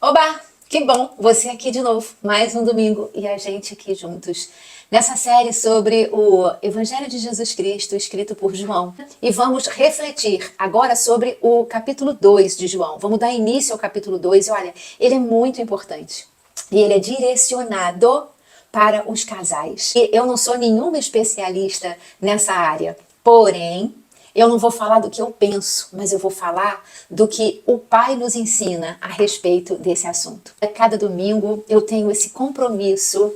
Oba! Que bom você aqui de novo, mais um domingo e a gente aqui juntos nessa série sobre o Evangelho de Jesus Cristo escrito por João. E vamos refletir agora sobre o capítulo 2 de João. Vamos dar início ao capítulo 2 e olha, ele é muito importante e ele é direcionado para os casais. E eu não sou nenhuma especialista nessa área, porém eu não vou falar do que eu penso, mas eu vou falar do que o Pai nos ensina a respeito desse assunto. A cada domingo eu tenho esse compromisso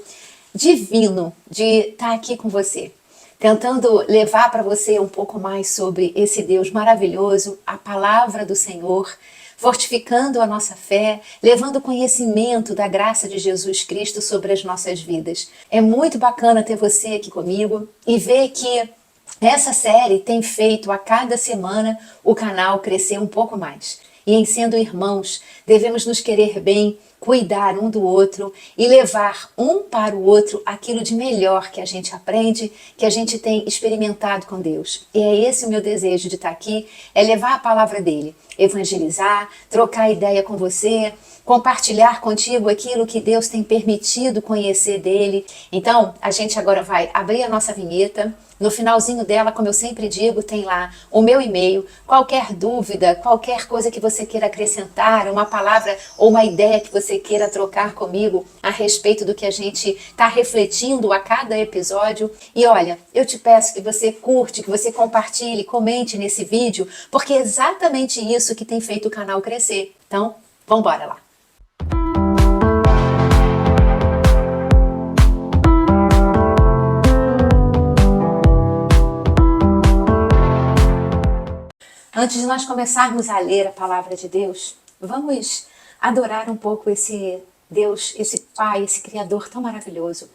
divino de estar aqui com você, tentando levar para você um pouco mais sobre esse Deus maravilhoso, a palavra do Senhor, fortificando a nossa fé, levando conhecimento da graça de Jesus Cristo sobre as nossas vidas. É muito bacana ter você aqui comigo e ver que essa série tem feito a cada semana o canal crescer um pouco mais. E em sendo irmãos, devemos nos querer bem, cuidar um do outro e levar um para o outro aquilo de melhor que a gente aprende, que a gente tem experimentado com Deus. E é esse o meu desejo de estar aqui, é levar a palavra dele, evangelizar, trocar ideia com você, compartilhar contigo aquilo que Deus tem permitido conhecer dele. Então, a gente agora vai abrir a nossa vinheta. No finalzinho dela, como eu sempre digo, tem lá o meu e-mail. Qualquer dúvida, qualquer coisa que você queira acrescentar, uma palavra ou uma ideia que você queira trocar comigo a respeito do que a gente está refletindo a cada episódio. E olha, eu te peço que você curte, que você compartilhe, comente nesse vídeo, porque é exatamente isso que tem feito o canal crescer. Então, vamos embora lá. Antes de nós começarmos a ler a palavra de Deus, vamos adorar um pouco esse Deus, esse Pai, esse Criador tão maravilhoso,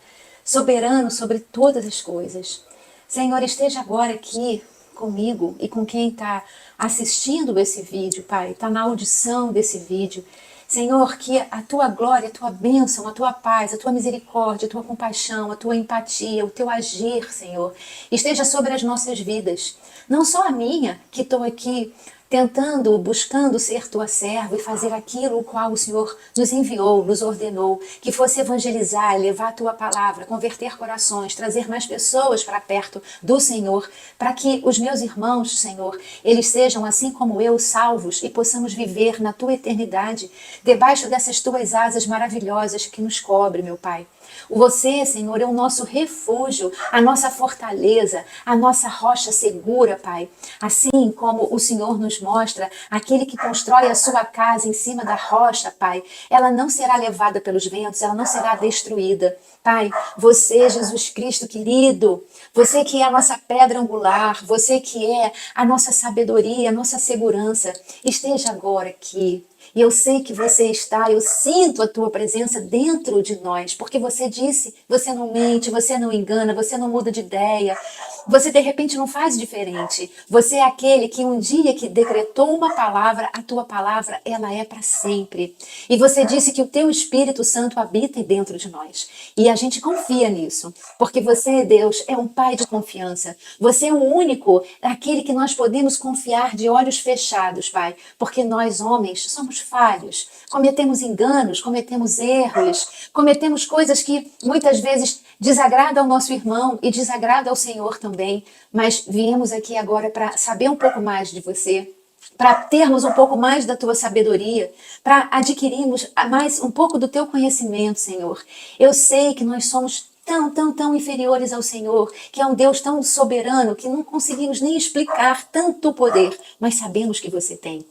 soberano sobre todas as coisas. Senhor, esteja agora aqui comigo e com quem está assistindo esse vídeo, Pai, está na audição desse vídeo. Senhor, que a tua glória, a tua bênção, a tua paz, a tua misericórdia, a tua compaixão, a tua empatia, o teu agir, Senhor, esteja sobre as nossas vidas. Não só a minha, que estou aqui tentando, buscando ser tua serva e fazer aquilo o qual o Senhor nos enviou, nos ordenou, que fosse evangelizar, levar a tua palavra, converter corações, trazer mais pessoas para perto do Senhor, para que os meus irmãos, Senhor, eles sejam assim como eu, salvos e possamos viver na tua eternidade, debaixo dessas tuas asas maravilhosas que nos cobre, meu Pai. Você, Senhor, é o nosso refúgio, a nossa fortaleza, a nossa rocha segura, Pai. Assim como o Senhor nos mostra, aquele que constrói a sua casa em cima da rocha, Pai, ela não será levada pelos ventos, ela não será destruída. Pai, você, Jesus Cristo querido, você que é a nossa pedra angular, você que é a nossa sabedoria, a nossa segurança, esteja agora aqui. E eu sei que você está, eu sinto a tua presença dentro de nós, porque você disse, você não mente, você não engana, você não muda de ideia, você de repente não faz diferente. Você é aquele que um dia que decretou uma palavra, a tua palavra, ela é para sempre. E você disse que o teu Espírito Santo habita dentro de nós. E a gente confia nisso, porque você, Deus, é um Pai de confiança. Você é o único, aquele que nós podemos confiar de olhos fechados, Pai, porque nós, homens, somos falhos, cometemos enganos, cometemos erros, cometemos coisas que muitas vezes desagradam ao nosso irmão e desagradam ao Senhor também, mas viemos aqui agora para saber um pouco mais de você, para termos um pouco mais da tua sabedoria, para adquirirmos mais um pouco do teu conhecimento, Senhor. Eu sei que nós somos tão inferiores ao Senhor, que é um Deus tão soberano que não conseguimos nem explicar tanto poder, mas sabemos que você tem.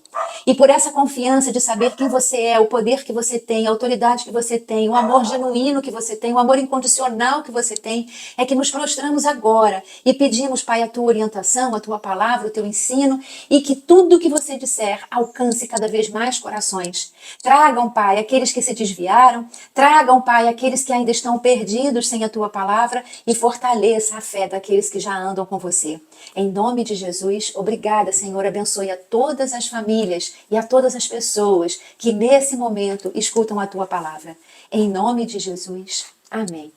E por essa confiança de saber quem você é, o poder que você tem, a autoridade que você tem, o amor genuíno que você tem, o amor incondicional que você tem, é que nos prostramos agora e pedimos, Pai, a tua orientação, a tua palavra, o teu ensino e que tudo que você disser alcance cada vez mais corações. Tragam, Pai, aqueles que se desviaram, tragam, Pai, aqueles que ainda estão perdidos sem a tua palavra e fortaleça a fé daqueles que já andam com você. Em nome de Jesus, obrigada, Senhor, abençoe a todas as famílias e a todas as pessoas que nesse momento escutam a tua palavra. Em nome de Jesus, amém.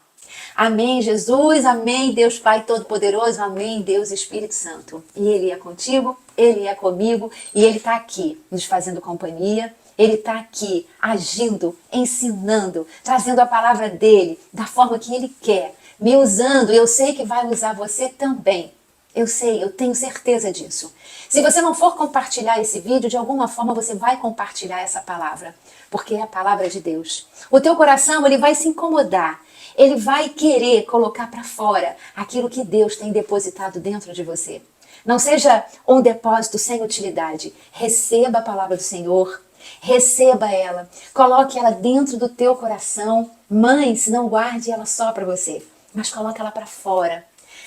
Amém, Jesus, amém, Deus Pai Todo-Poderoso, amém, Deus Espírito Santo. E Ele é contigo, Ele é comigo e Ele está aqui nos fazendo companhia Ele está aqui, agindo, ensinando, trazendo a palavra dele da forma que ele quer, me usando. Eu sei que vai usar você também. Eu sei, eu tenho certeza disso. Se você não for compartilhar esse vídeo, de alguma forma você vai compartilhar essa palavra, porque é a palavra de Deus. O teu coração, ele vai se incomodar, ele vai querer colocar para fora aquilo que Deus tem depositado dentro de você. Não seja um depósito sem utilidade. Receba a palavra do Senhor, receba ela, coloque ela dentro do teu coração. Mães, não guarde ela só para você, mas coloque ela para fora.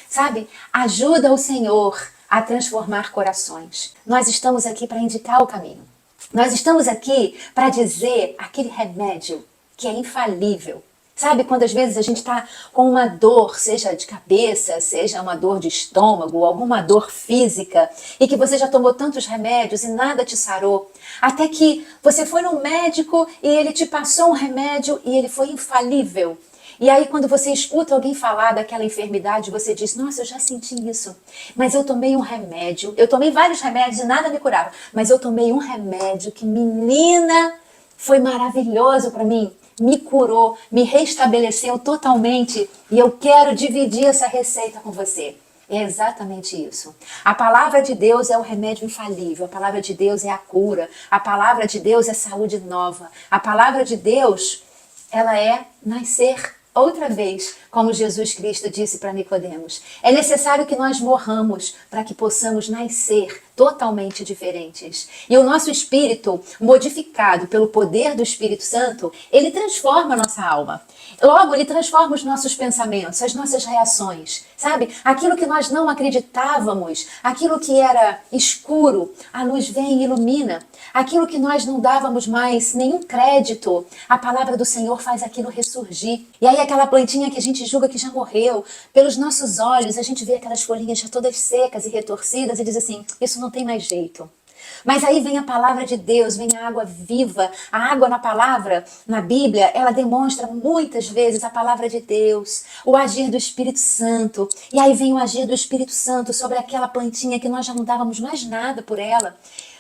Sabe, ajuda o Senhor a transformar corações. Nós estamos aqui para indicar o caminho. Nós estamos aqui para dizer aquele remédio que é infalível. Sabe, quando às vezes a gente está com uma dor, seja de cabeça, seja uma dor de estômago, alguma dor física, e que você já tomou tantos remédios e nada te sarou, até que você foi no médico e ele te passou um remédio e ele foi infalível. E aí quando você escuta alguém falar daquela enfermidade, você diz, nossa, eu já senti isso, mas eu tomei um remédio, eu tomei vários remédios e nada me curava, mas eu tomei um remédio que, menina, foi maravilhoso para mim, me curou, me restabeleceu totalmente e eu quero dividir essa receita com você. É exatamente isso. A palavra de Deus é o remédio infalível, a palavra de Deus é a cura, a palavra de Deus é saúde nova, a palavra de Deus, ela é nascer outra vez, como Jesus Cristo disse para Nicodemos. É necessário que nós morramos para que possamos nascer totalmente diferentes. E o nosso espírito, modificado pelo poder do Espírito Santo, ele transforma a nossa alma. Logo, ele transforma os nossos pensamentos, as nossas reações, sabe? Aquilo que nós não acreditávamos, aquilo que era escuro, a luz vem e ilumina. Aquilo que nós não dávamos mais nenhum crédito, a palavra do Senhor faz aquilo ressurgir. E aí aquela plantinha que a gente julga que já morreu, pelos nossos olhos, a gente vê aquelas folhinhas já todas secas e retorcidas e diz assim, isso não tem mais jeito. Mas aí vem a palavra de Deus, vem a água viva. A água na palavra, na Bíblia, ela demonstra muitas vezes a palavra de Deus, o agir do Espírito Santo. E aí vem o agir do Espírito Santo sobre aquela plantinha que nós já não dávamos mais nada por ela.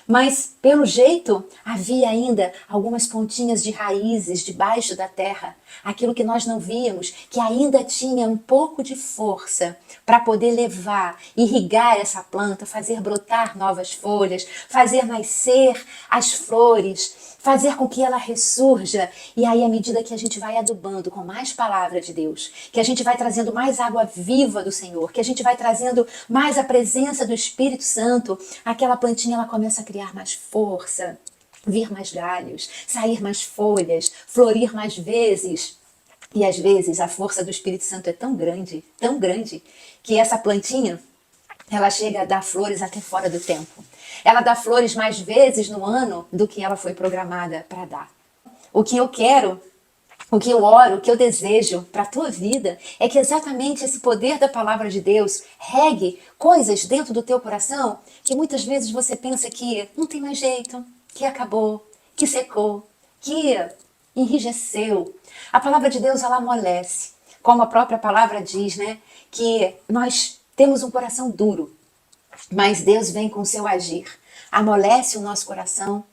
Mas, pelo jeito, havia ainda algumas pontinhas de raízes debaixo da terra. Aquilo que nós não víamos, que ainda tinha um pouco de força para poder levar, irrigar essa planta, fazer brotar novas folhas, fazer nascer as flores, fazer com que ela ressurja. E aí, à medida que a gente vai adubando com mais palavra de Deus, que a gente vai trazendo mais água viva do Senhor, que a gente vai trazendo mais a presença do Espírito Santo, aquela plantinha ela começa a criar mais força, vir mais galhos, sair mais folhas, florir mais vezes. E às vezes a força do Espírito Santo é tão grande, que essa plantinha, ela chega a dar flores até fora do tempo. Ela dá flores mais vezes no ano do que ela foi programada para dar. O que eu quero, o que eu oro, o que eu desejo para a tua vida é que exatamente esse poder da palavra de Deus regue coisas dentro do teu coração que muitas vezes você pensa que não tem mais jeito, que acabou, que secou, que enrijeceu. A palavra de Deus, ela amolece. Como a própria palavra diz, né? Que nós temos um coração duro, mas Deus vem com o seu agir, amolece o nosso coração,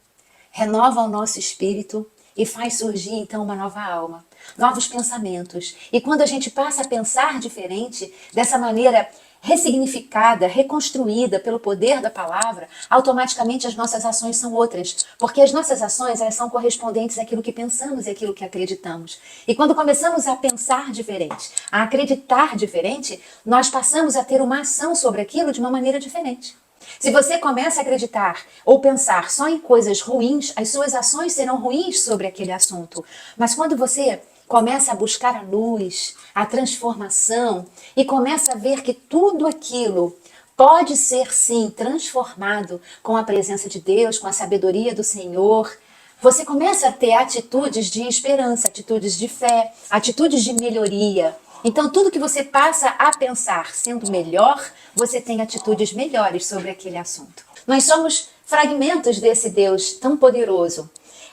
renova o nosso espírito e faz surgir então uma nova alma, novos pensamentos. E quando a gente passa a pensar diferente, dessa maneira ressignificada, reconstruída pelo poder da palavra, automaticamente as nossas ações são outras, porque as nossas ações elas são correspondentes àquilo que pensamos e àquilo que acreditamos. E quando começamos a pensar diferente, a acreditar diferente, nós passamos a ter uma ação sobre aquilo de uma maneira diferente. Se você começa a acreditar ou pensar só em coisas ruins, as suas ações serão ruins sobre aquele assunto. Mas quando você começa a buscar a luz, a transformação e começa a ver que tudo aquilo pode ser sim transformado com a presença de Deus, com a sabedoria do Senhor, você começa a ter atitudes de esperança, atitudes de fé, atitudes de melhoria. Então, tudo que você passa a pensar sendo melhor, você tem atitudes melhores sobre aquele assunto. Nós somos fragmentos desse Deus tão poderoso.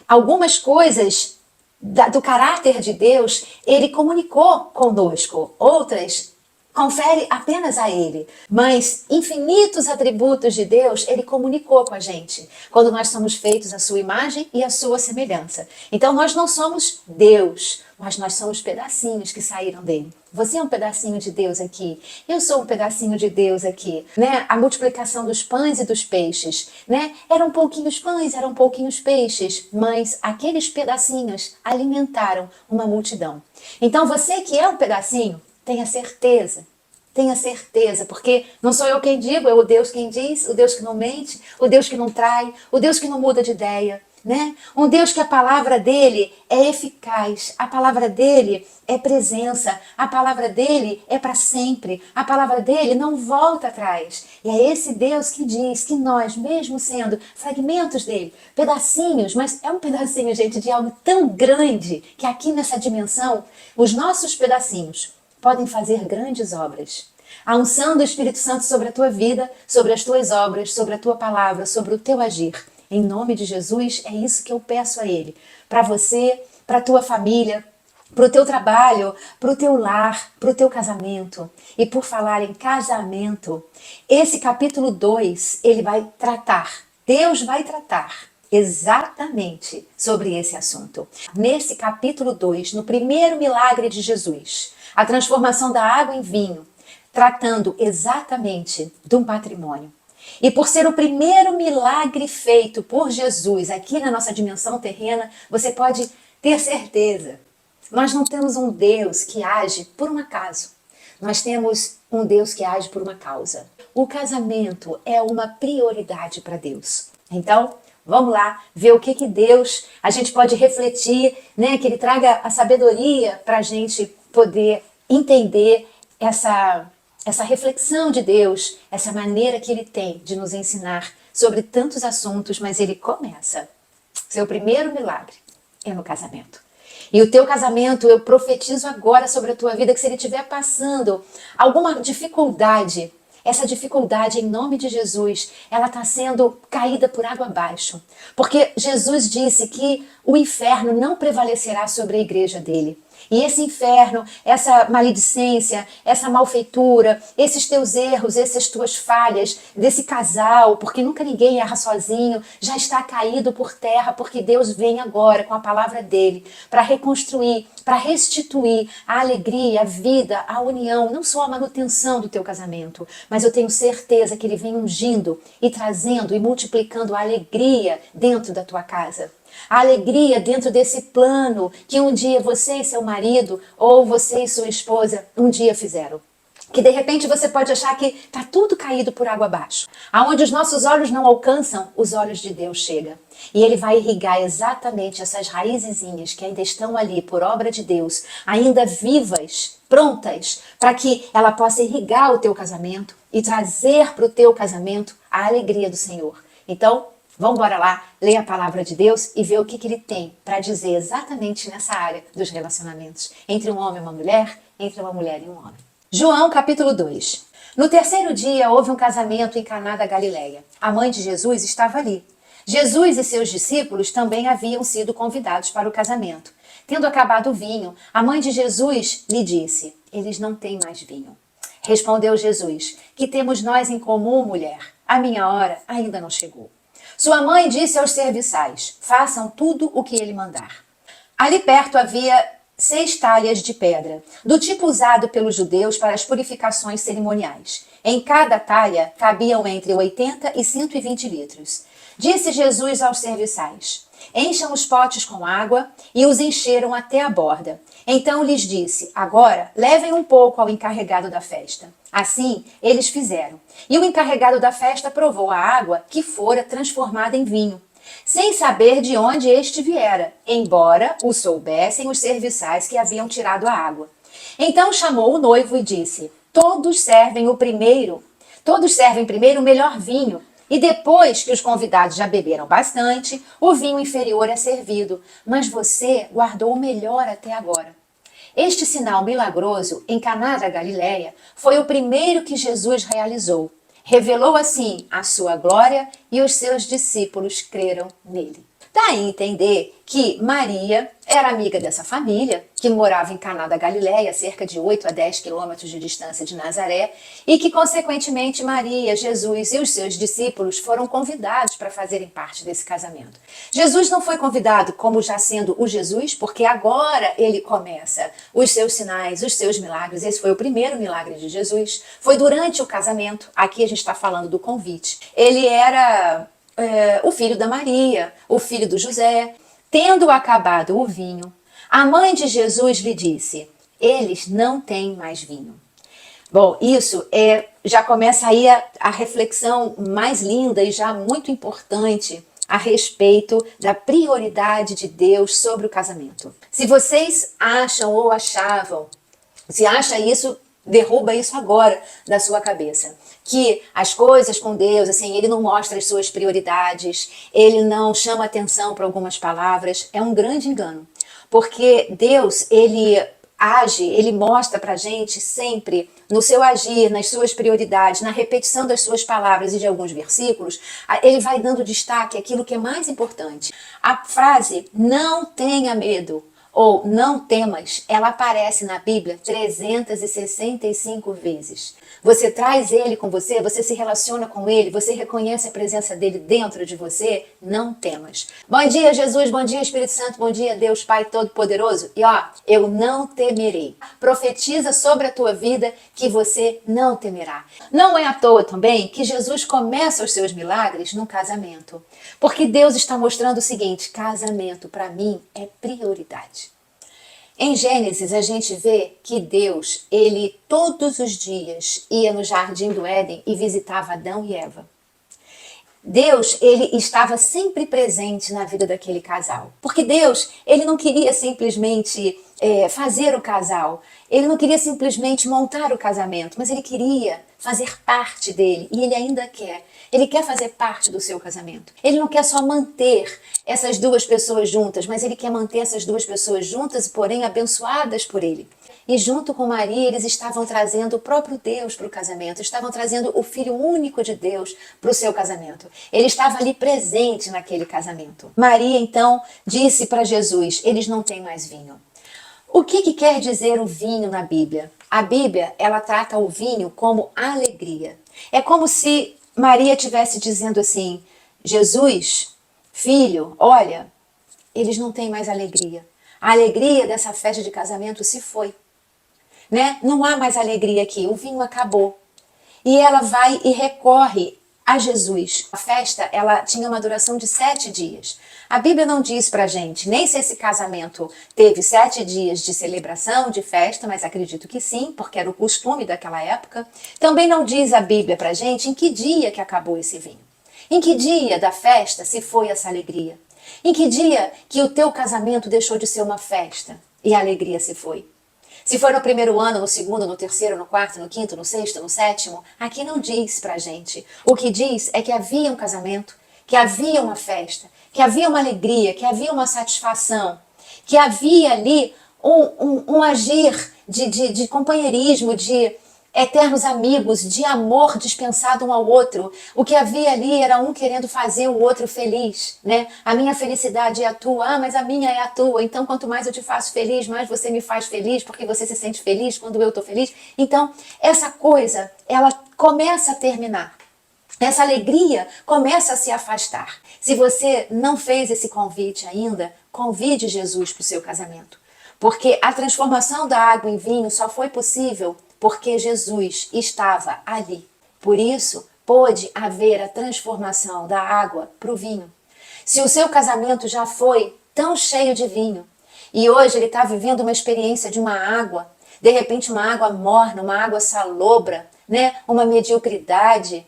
Algumas coisas do caráter de Deus, ele comunicou conosco. Outras, confere apenas a Ele. Mas infinitos atributos de Deus Ele comunicou com a gente, quando nós somos feitos à sua imagem e à sua semelhança. Então nós não somos Deus, mas nós somos pedacinhos que saíram dele. Você é um pedacinho de Deus aqui. Eu sou um pedacinho de Deus aqui, né? A multiplicação dos pães e dos peixes, né? Eram pouquinhos pães, eram pouquinhos peixes, mas aqueles pedacinhos alimentaram uma multidão. Então você que é um pedacinho, tenha certeza, porque não sou eu quem digo, é o Deus quem diz, o Deus que não mente, o Deus que não trai, o Deus que não muda de ideia, né? Um Deus que a palavra dele é eficaz, a palavra dele é presença, a palavra dele é para sempre, a palavra dele não volta atrás. E é esse Deus que diz que nós, mesmo sendo fragmentos dele, pedacinhos, mas é um pedacinho, gente, de algo tão grande, que aqui nessa dimensão, os nossos pedacinhos podem fazer grandes obras. A unção do Espírito Santo sobre a tua vida, sobre as tuas obras, sobre a tua palavra, sobre o teu agir. Em nome de Jesus, é isso que eu peço a Ele. Para você, para a tua família, para o teu trabalho, para o teu lar, para o teu casamento. E por falar em casamento, esse capítulo 2, ele vai tratar, Deus vai tratar exatamente sobre esse assunto. Nesse capítulo 2, no primeiro milagre de Jesus, a transformação da água em vinho, tratando exatamente do patrimônio. E por ser o primeiro milagre feito por Jesus aqui na nossa dimensão terrena, você pode ter certeza. Nós não temos um Deus que age por um acaso. Nós temos um Deus que age por uma causa. O casamento é uma prioridade para Deus. Então, vamos lá ver o que Deus, a gente pode refletir, né? Que Ele traga a sabedoria para a gente poder entender essa reflexão de Deus, essa maneira que Ele tem de nos ensinar sobre tantos assuntos, mas Ele começa. Seu primeiro milagre é no casamento. E o teu casamento, eu profetizo agora sobre a tua vida que se ele estiver passando alguma dificuldade, essa dificuldade, em nome de Jesus, ela está sendo caída por água abaixo. Porque Jesus disse que o inferno não prevalecerá sobre a igreja dele. E esse inferno, essa maledicência, essa malfeitura, esses teus erros, essas tuas falhas desse casal, porque nunca ninguém erra sozinho, já está caído por terra, porque Deus vem agora com a palavra dele para reconstruir, para restituir a alegria, a vida, a união, não só a manutenção do teu casamento, mas eu tenho certeza que ele vem ungindo e trazendo e multiplicando a alegria dentro da tua casa. A alegria dentro desse plano que um dia você e seu marido ou você e sua esposa um dia fizeram. Que de repente você pode achar que está tudo caído por água abaixo. Aonde os nossos olhos não alcançam, os olhos de Deus chegam. E Ele vai irrigar exatamente essas raizezinhas que ainda estão ali por obra de Deus, ainda vivas, prontas, para que ela possa irrigar o teu casamento e trazer para o teu casamento a alegria do Senhor. Então, vamos embora lá, ler a palavra de Deus e ver o que Ele tem para dizer exatamente nessa área dos relacionamentos. Entre um homem e uma mulher, entre uma mulher e um homem. João capítulo 2. No terceiro dia houve um casamento em Caná da Galileia. A mãe de Jesus estava ali. Jesus e seus discípulos também haviam sido convidados para o casamento. Tendo acabado o vinho, a mãe de Jesus lhe disse: eles não têm mais vinho. Respondeu Jesus: que temos nós em comum, mulher? A minha hora ainda não chegou. Sua mãe disse aos serviçais: façam tudo o que ele mandar. Ali perto havia 6 talhas de pedra, do tipo usado pelos judeus para as purificações cerimoniais. Em cada talha cabiam entre 80 e 120 litros. Disse Jesus aos serviçais: encham os potes com água, e os encheram até a borda. Então lhes disse: agora levem um pouco ao encarregado da festa. Assim eles fizeram. E o encarregado da festa provou a água que fora transformada em vinho, sem saber de onde este viera, embora o soubessem os serviçais que haviam tirado a água. Então chamou o noivo e disse: todos servem primeiro o melhor vinho, e depois que os convidados já beberam bastante, o vinho inferior é servido, mas você guardou o melhor até agora. Este sinal milagroso em Caná da Galileia foi o primeiro que Jesus realizou. Revelou assim a sua glória e os seus discípulos creram nele. Dá a entender que Maria era amiga dessa família, que morava em Caná da Galileia, cerca de 8 a 10 quilômetros de distância de Nazaré, e que, consequentemente, Maria, Jesus e os seus discípulos foram convidados para fazerem parte desse casamento. Jesus não foi convidado como já sendo o Jesus, porque agora ele começa os seus sinais, os seus milagres. Esse foi o primeiro milagre de Jesus. Foi durante o casamento. Aqui a gente está falando do convite. Ele era o filho da Maria, o filho do José. Tendo acabado o vinho, a mãe de Jesus lhe disse: eles não têm mais vinho. Bom, isso já começa aí a reflexão mais linda e já muito importante a respeito da prioridade de Deus sobre o casamento. Se vocês acham ou achavam, se acha isso, derruba isso agora da sua cabeça. Que as coisas com Deus, assim, ele não mostra as suas prioridades, ele não chama atenção para algumas palavras, é um grande engano. Porque Deus, ele age, ele mostra pra gente sempre no seu agir, nas suas prioridades, na repetição das suas palavras e de alguns versículos, ele vai dando destaque àquilo que é mais importante. A frase não tenha medo ou não temas, ela aparece na Bíblia 365 vezes. Você traz ele com você, você se relaciona com ele, você reconhece a presença dele dentro de você, não temas. Bom dia, Jesus, bom dia, Espírito Santo, bom dia, Deus Pai Todo-Poderoso. E eu não temerei. Profetiza sobre a tua vida que você não temerá. Não é à toa também que Jesus começa os seus milagres num casamento. Porque Deus está mostrando o seguinte: casamento para mim é prioridade. Em Gênesis, a gente vê que Deus, ele todos os dias ia no jardim do Éden e visitava Adão e Eva. Deus, ele estava sempre presente na vida daquele casal. Porque Deus, ele não queria simplesmente fazer o casal. Ele não queria simplesmente montar o casamento, mas ele queria fazer parte dele. E ele ainda quer. Ele quer fazer parte do seu casamento. Ele não quer só manter essas duas pessoas juntas, mas ele quer manter essas duas pessoas juntas, porém abençoadas por ele. E junto com Maria, eles estavam trazendo o próprio Deus para o casamento, estavam trazendo o Filho único de Deus para o seu casamento. Ele estava ali presente naquele casamento. Maria, então, disse para Jesus: eles não têm mais vinho. O que quer dizer o vinho na Bíblia? A Bíblia, ela trata o vinho como alegria. É como se Maria estivesse dizendo assim: Jesus, filho, olha, eles não têm mais alegria. A alegria dessa festa de casamento se foi. Né? Não há mais alegria aqui, o vinho acabou. E ela vai e recorre a Jesus. A festa, ela tinha uma duração de 7 dias. A Bíblia não diz pra gente nem se esse casamento teve 7 dias de celebração, de festa, mas acredito que sim, porque era o costume daquela época. Também não diz a Bíblia pra gente em que dia que acabou esse vinho. Em que dia da festa se foi essa alegria? Em que dia que o teu casamento deixou de ser uma festa e a alegria se foi? Se foi no primeiro ano, no segundo, no terceiro, no quarto, no quinto, no sexto, no sétimo, aqui não diz pra gente. O que diz é que havia um casamento, que havia uma festa, que havia uma alegria, que havia uma satisfação, que havia ali um agir de companheirismo, de eternos amigos, de amor dispensado um ao outro. O que havia ali era um querendo fazer o outro feliz, né? A minha felicidade é a tua, mas a minha é a tua. Então, quanto mais eu te faço feliz, mais você me faz feliz, porque você se sente feliz quando eu estou feliz. Então, essa coisa, ela começa a terminar. Essa alegria começa a se afastar. Se você não fez esse convite ainda, convide Jesus para o seu casamento. Porque a transformação da água em vinho só foi possível porque Jesus estava ali. Por isso, pôde haver a transformação da água para o vinho. Se o seu casamento já foi tão cheio de vinho e hoje ele está vivendo uma experiência de uma água, de repente uma água morna, uma água salobra, né? Uma mediocridade,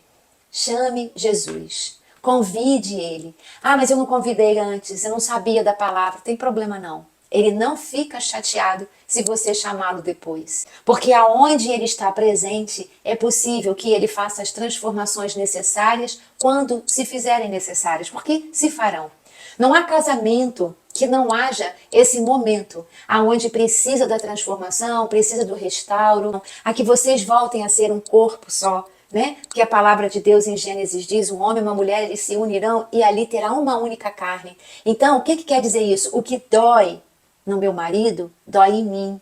chame Jesus. Convide ele. Ah, mas eu não convidei antes, eu não sabia da palavra. Tem problema não. Ele não fica chateado se você chamá-lo depois. Porque aonde ele está presente, é possível que ele faça as transformações necessárias quando se fizerem necessárias, porque se farão. Não há casamento que não haja esse momento aonde precisa da transformação, precisa do restauro, a que vocês voltem a ser um corpo só, né? Porque a palavra de Deus em Gênesis diz, um homem e uma mulher, eles se unirão e ali terá uma única carne. Então, o que quer dizer isso? O que dói no meu marido, dói em mim.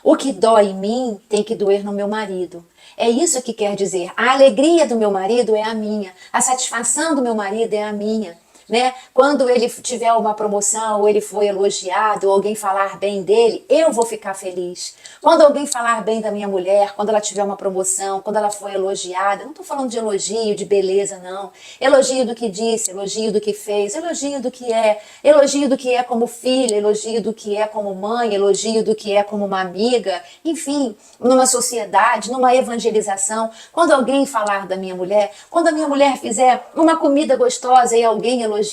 O que dói em mim tem que doer no meu marido. É isso que quer dizer. A alegria do meu marido é a minha. A satisfação do meu marido é a minha. Né? Quando ele tiver uma promoção, ou ele for elogiado, ou alguém falar bem dele, eu vou ficar feliz. Quando alguém falar bem da minha mulher, quando ela tiver uma promoção, quando ela for elogiada, não estou falando de elogio, de beleza, não. Elogio do que disse, elogio do que fez, elogio do que é como filha, elogio do que é como mãe, elogio do que é como uma amiga, enfim, numa sociedade, numa evangelização. Quando alguém falar da minha mulher, quando a minha mulher fizer uma comida gostosa e alguém elogiar,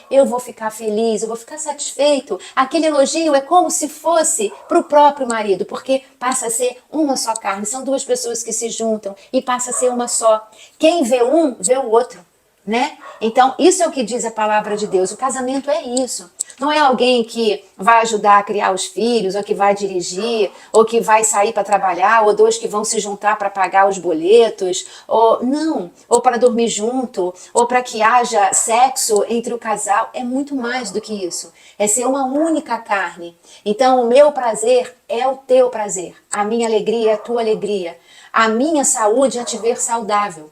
eu vou ficar feliz, eu vou ficar satisfeito. Aquele elogio é como se fosse para o próprio marido, porque passa a ser uma só carne. São duas pessoas que se juntam e passa a ser uma só. Quem vê um, vê o outro. Né? Então, isso é o que diz a palavra de Deus. O casamento é isso. Não é alguém que vai ajudar a criar os filhos, ou que vai dirigir, ou que vai sair para trabalhar, ou dois que vão se juntar para pagar os boletos, ou não, ou para dormir junto, ou para que haja sexo entre o casal. É muito mais do que isso. É ser uma única carne. Então, o meu prazer é o teu prazer. A minha alegria é a tua alegria. A minha saúde é te ver saudável.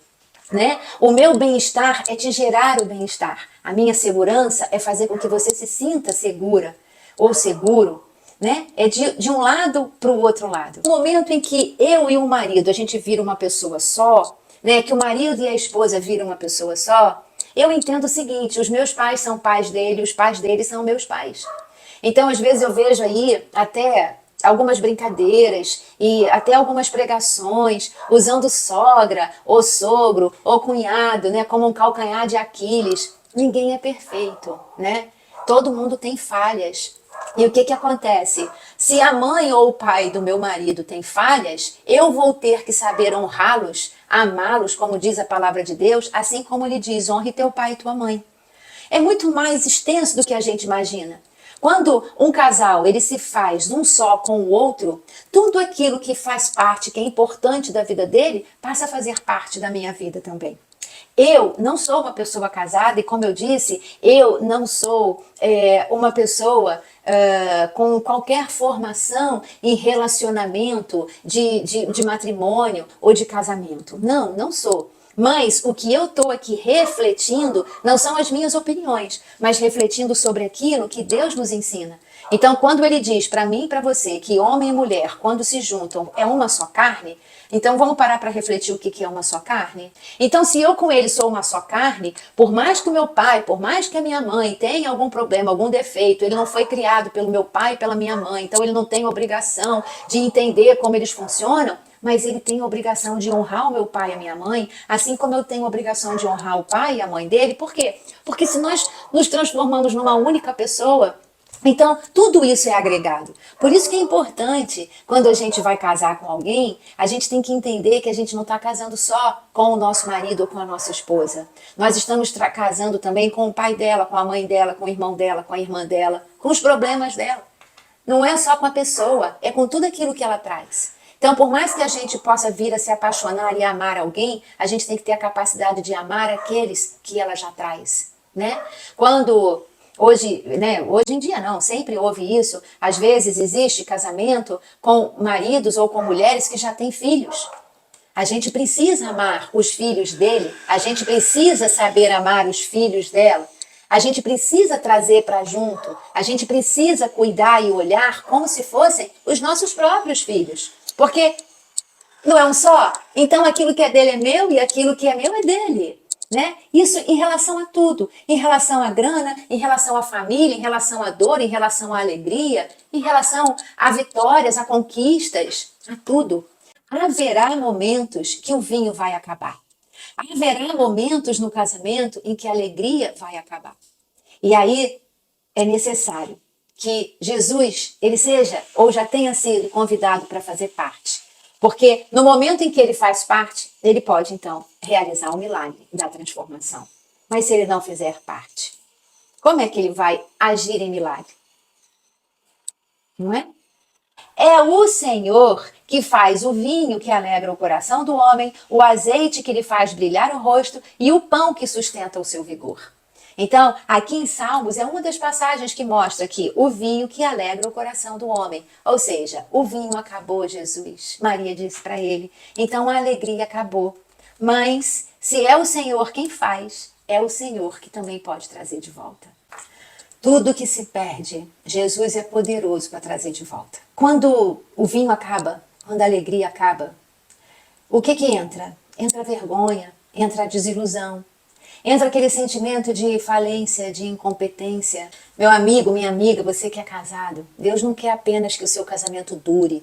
Né? O meu bem-estar é te gerar o bem-estar. A minha segurança é fazer com que você se sinta segura ou seguro. Né? É de um lado para o outro lado. No momento em que eu e o marido, a gente vira uma pessoa só, né? Que o marido e a esposa viram uma pessoa só, eu entendo o seguinte, os meus pais são pais dele, os pais dele são meus pais. Então, às vezes eu vejo aí até algumas brincadeiras e até algumas pregações usando sogra ou sogro ou cunhado, né, como um calcanhar de Aquiles. Ninguém é perfeito, né? Todo mundo tem falhas. E o que que acontece? Se a mãe ou o pai do meu marido tem falhas, eu vou ter que saber honrá-los, amá-los, como diz a palavra de Deus, assim como ele diz, honre teu pai e tua mãe. É muito mais extenso do que a gente imagina. Quando um casal ele se faz um só com o outro, tudo aquilo que faz parte, que é importante da vida dele, passa a fazer parte da minha vida também. Eu não sou uma pessoa casada e, como eu disse, eu não sou uma pessoa com qualquer formação em relacionamento de matrimônio ou de casamento. Não, não sou. Mas o que eu estou aqui refletindo não são as minhas opiniões, mas refletindo sobre aquilo que Deus nos ensina. Então, quando ele diz para mim e para você que homem e mulher, quando se juntam, é uma só carne, então vamos parar para refletir o que é uma só carne? Então, se eu com ele sou uma só carne, por mais que o meu pai, por mais que a minha mãe tenha algum problema, algum defeito, ele não foi criado pelo meu pai e pela minha mãe, então ele não tem obrigação de entender como eles funcionam, mas ele tem a obrigação de honrar o meu pai e a minha mãe, assim como eu tenho a obrigação de honrar o pai e a mãe dele. Por quê? Porque se nós nos transformamos numa única pessoa, então tudo isso é agregado. Por isso que é importante, quando a gente vai casar com alguém, a gente tem que entender que a gente não está casando só com o nosso marido ou com a nossa esposa. Nós estamos casando também com o pai dela, com a mãe dela, com o irmão dela, com a irmã dela, com os problemas dela. Não é só com a pessoa, é com tudo aquilo que ela traz. Então, por mais que a gente possa vir a se apaixonar e amar alguém, a gente tem que ter a capacidade de amar aqueles que ela já traz, né? Quando hoje, né, hoje em dia não, sempre houve isso. Às vezes existe casamento com maridos ou com mulheres que já têm filhos. A gente precisa amar os filhos dele, a gente precisa saber amar os filhos dela. A gente precisa trazer para junto, a gente precisa cuidar e olhar como se fossem os nossos próprios filhos. Porque não é um só? Então aquilo que é dele é meu e aquilo que é meu é dele. Né? Isso em relação a tudo, em relação à grana, em relação à família, em relação à dor, em relação à alegria, em relação a vitórias, a conquistas, a tudo. Haverá momentos que o vinho vai acabar. Haverá momentos no casamento em que a alegria vai acabar. E aí é necessário que Jesus, ele seja ou já tenha sido convidado para fazer parte. Porque no momento em que ele faz parte, ele pode então realizar o milagre da transformação. Mas se ele não fizer parte, como é que ele vai agir em milagre? Não é? É o Senhor que faz o vinho que alegra o coração do homem, o azeite que lhe faz brilhar o rosto e o pão que sustenta o seu vigor. Então, aqui em Salmos é uma das passagens que mostra que o vinho que alegra o coração do homem. Ou seja, o vinho acabou, Jesus. Maria disse para ele. Então a alegria acabou. Mas, se é o Senhor quem faz, é o Senhor que também pode trazer de volta. Tudo que se perde, Jesus é poderoso para trazer de volta. Quando o vinho acaba, quando a alegria acaba, o que entra? Entra a vergonha, entra a desilusão, entra aquele sentimento de falência, de incompetência. Meu amigo, minha amiga, você que é casado, Deus não quer apenas que o seu casamento dure.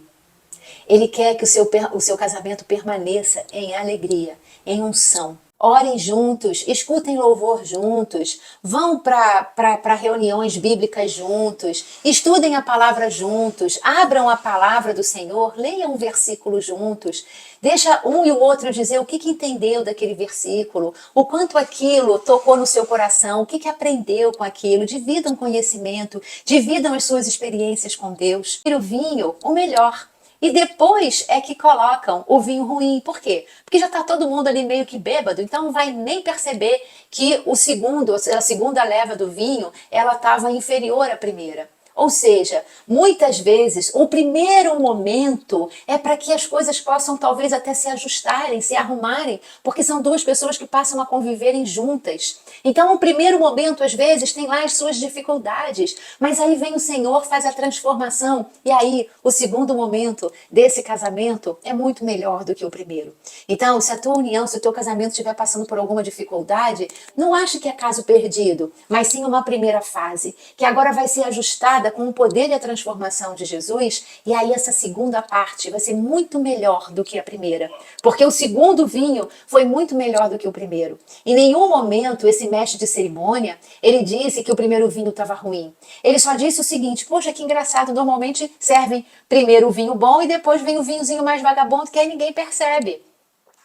Ele quer que o seu casamento permaneça em alegria, em unção. Orem juntos, escutem louvor juntos, vão para reuniões bíblicas juntos, estudem a palavra juntos, abram a palavra do Senhor, leiam um versículo juntos, deixa um e o outro dizer o que entendeu daquele versículo, o quanto aquilo tocou no seu coração, o que aprendeu com aquilo, dividam conhecimento, dividam as suas experiências com Deus. O vinho, o melhor. E depois é que colocam o vinho ruim. Por quê? Porque já está todo mundo ali meio que bêbado, então não vai nem perceber que a segunda leva do vinho, ela estava inferior à primeira. Ou seja, muitas vezes o primeiro momento é para que as coisas possam talvez até se ajustarem, se arrumarem, porque são duas pessoas que passam a conviverem juntas. Então o primeiro momento às vezes tem lá as suas dificuldades, mas aí vem o Senhor, faz a transformação e aí o segundo momento desse casamento é muito melhor do que o primeiro. Então se a tua união, se o teu casamento estiver passando por alguma dificuldade, não ache que é caso perdido, mas sim uma primeira fase, que agora vai ser ajustada com o poder e a transformação de Jesus, e aí essa segunda parte vai ser muito melhor do que a primeira, porque o segundo vinho foi muito melhor do que o primeiro. Em nenhum momento esse mestre de cerimônia, ele disse que o primeiro vinho estava ruim. Ele só disse o seguinte: poxa, que engraçado, normalmente servem primeiro o vinho bom e depois vem o vinhozinho mais vagabundo, que aí ninguém percebe.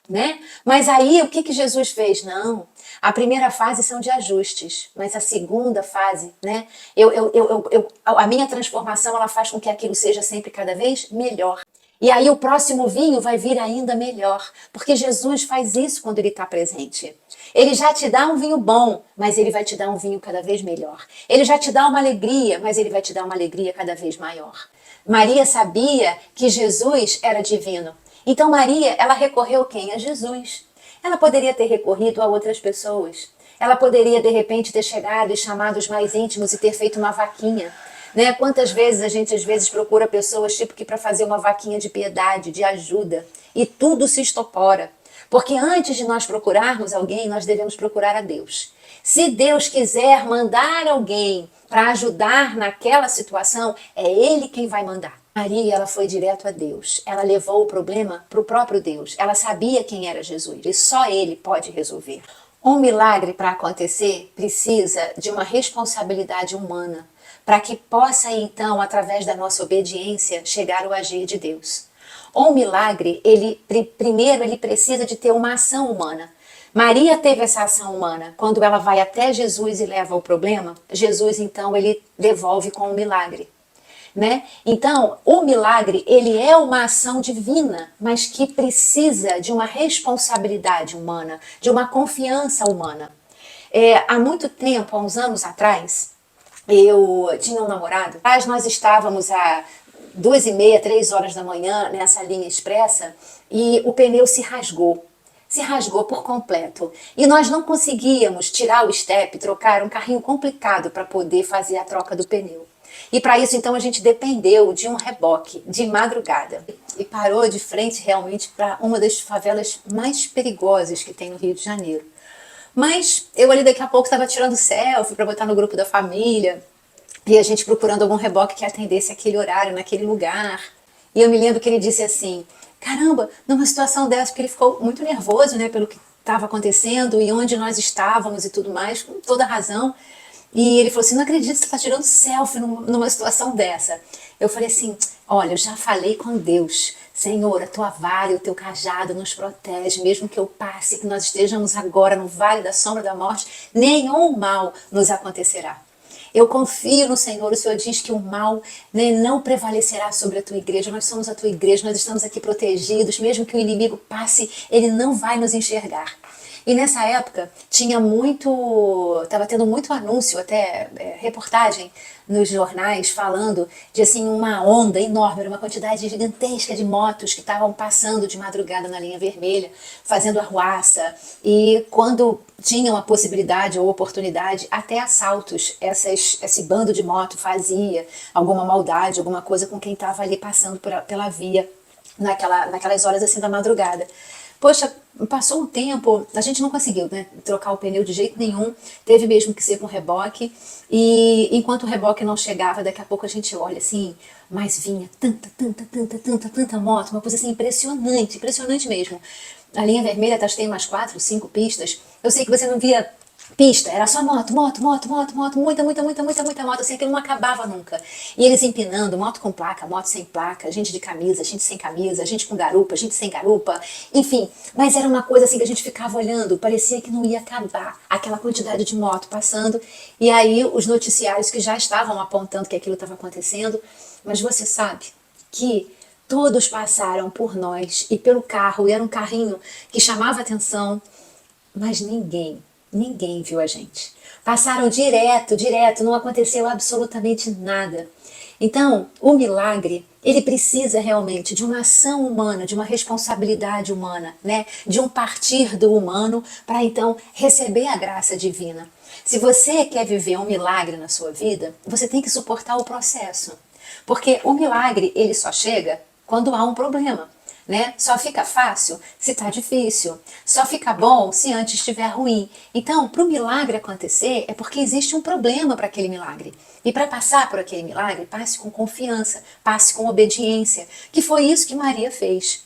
Né? Mas aí o que Jesus fez? Não, a primeira fase são de ajustes, mas a segunda fase, né? A minha transformação, ela faz com que aquilo seja sempre cada vez melhor. E aí o próximo vinho vai vir ainda melhor, porque Jesus faz isso quando ele está presente. Ele já te dá um vinho bom, mas ele vai te dar um vinho cada vez melhor. Ele já te dá uma alegria, mas ele vai te dar uma alegria cada vez maior. Maria sabia que Jesus era divino. Então Maria, ela recorreu quem? A Jesus. Ela poderia ter recorrido a outras pessoas. Ela poderia, de repente, ter chegado e chamado os mais íntimos e ter feito uma vaquinha. Né? Quantas vezes a gente, às vezes, procura pessoas tipo que para fazer uma vaquinha de piedade, de ajuda. E tudo se estopora. Porque antes de nós procurarmos alguém, nós devemos procurar a Deus. Se Deus quiser mandar alguém para ajudar naquela situação, é Ele quem vai mandar. Maria, ela foi direto a Deus. Ela levou o problema para o próprio Deus. Ela sabia quem era Jesus e só Ele pode resolver. Um milagre para acontecer precisa de uma responsabilidade humana para que possa, então, através da nossa obediência, chegar ao agir de Deus. Um milagre, primeiro ele precisa de ter uma ação humana. Maria teve essa ação humana. Quando ela vai até Jesus e leva o problema, Jesus, então, ele devolve com um milagre. Né? Então, o milagre, ele é uma ação divina, mas que precisa de uma responsabilidade humana, de uma confiança humana. Há muito tempo, há uns anos atrás, eu tinha um namorado, mas nós estávamos a 2h30, 3h da manhã nessa linha expressa e o pneu se rasgou por completo. E nós não conseguíamos tirar o step, trocar um carrinho complicado para poder fazer a troca do pneu. E para isso, então, a gente dependeu de um reboque de madrugada. E parou de frente realmente para uma das favelas mais perigosas que tem no Rio de Janeiro. Mas eu ali daqui a pouco estava tirando selfie para botar no grupo da família. E a gente procurando algum reboque que atendesse aquele horário, naquele lugar. E eu me lembro que ele disse assim, caramba, numa situação dessa, porque ele ficou muito nervoso, né, pelo que estava acontecendo e onde nós estávamos e tudo mais, com toda razão. E ele falou assim, não acredito que você está tirando selfie numa situação dessa. Eu falei assim, olha, eu já falei com Deus. Senhor, a tua vara e o teu cajado nos protege, mesmo que eu passe, que nós estejamos agora no vale da sombra da morte, nenhum mal nos acontecerá. Eu confio no Senhor. O Senhor diz que o mal, né, não prevalecerá sobre a tua igreja. Nós somos a tua igreja, nós estamos aqui protegidos. Mesmo que o inimigo passe, ele não vai nos enxergar. E nessa época tinha muito, estava tendo muito anúncio, até reportagem nos jornais falando de assim uma onda enorme, uma quantidade gigantesca de motos que estavam passando de madrugada na linha vermelha, fazendo arruaça, e quando tinham a possibilidade ou oportunidade, até assaltos, esse bando de moto fazia alguma maldade, alguma coisa com quem estava ali passando pela via naquelas horas assim da madrugada. Poxa, passou um tempo, a gente não conseguiu, né, trocar o pneu de jeito nenhum, teve mesmo que ser com reboque, e enquanto o reboque não chegava, daqui a pouco a gente olha assim, mas vinha tanta moto, uma coisa assim impressionante, impressionante mesmo. A linha vermelha tem umas 4, 5 pistas, eu sei que você não via pista, era só moto, muita moto, assim, aquilo não acabava nunca. E eles empinando, moto com placa, moto sem placa, gente de camisa, gente sem camisa, gente com garupa, gente sem garupa, enfim. Mas era uma coisa assim que a gente ficava olhando, parecia que não ia acabar, aquela quantidade de moto passando, e aí os noticiários que já estavam apontando que aquilo estava acontecendo, mas você sabe que todos passaram por nós e pelo carro, e era um carrinho que chamava atenção, mas ninguém viu a gente. Passaram direto, não aconteceu absolutamente nada. Então, o milagre, ele precisa realmente de uma ação humana, de uma responsabilidade humana, né? De um partir do humano para então receber a graça divina. Se você quer viver um milagre na sua vida, você tem que suportar o processo. Porque o milagre, ele só chega quando há um problema. Né? Só fica fácil se está difícil. Só fica bom se antes estiver ruim. Então, para o milagre acontecer, é porque existe um problema para aquele milagre. E para passar por aquele milagre, passe com confiança, passe com obediência, que foi isso que Maria fez.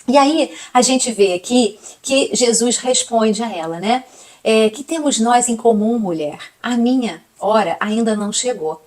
E aí, a gente vê aqui que Jesus responde a ela, né? Que temos nós em comum, mulher? A minha hora ainda não chegou.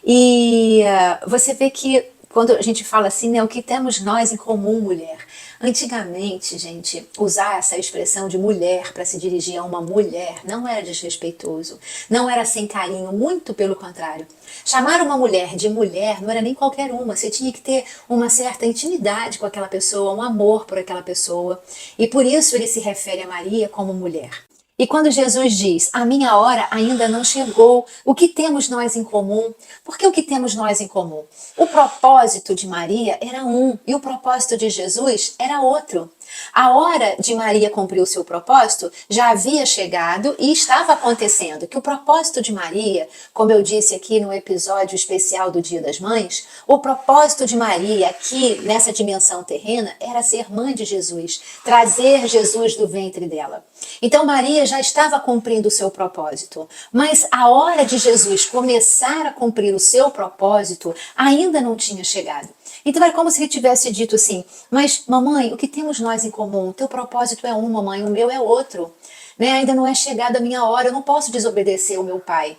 E você vê que quando a gente fala assim, né, o que temos nós em comum, mulher? Antigamente, gente, usar essa expressão de mulher para se dirigir a uma mulher não era desrespeitoso, não era sem carinho, muito pelo contrário. Chamar uma mulher de mulher não era nem qualquer uma, você tinha que ter uma certa intimidade com aquela pessoa, um amor por aquela pessoa. E por isso ele se refere a Maria como mulher. E quando Jesus diz, a minha hora ainda não chegou, o que temos nós em comum? Por que o que temos nós em comum? O propósito de Maria era um e o propósito de Jesus era outro. A hora de Maria cumprir o seu propósito já havia chegado e estava acontecendo. Que o propósito de Maria, como eu disse aqui no episódio especial do Dia das Mães, o propósito de Maria aqui nessa dimensão terrena era ser mãe de Jesus, trazer Jesus do ventre dela. Então Maria já estava cumprindo o seu propósito, mas a hora de Jesus começar a cumprir o seu propósito ainda não tinha chegado. Então era como se ele tivesse dito assim, mas mamãe, o que temos nós em comum? O teu propósito é um, mamãe, o meu é outro. Né? Ainda não é chegada a minha hora, eu não posso desobedecer o meu pai.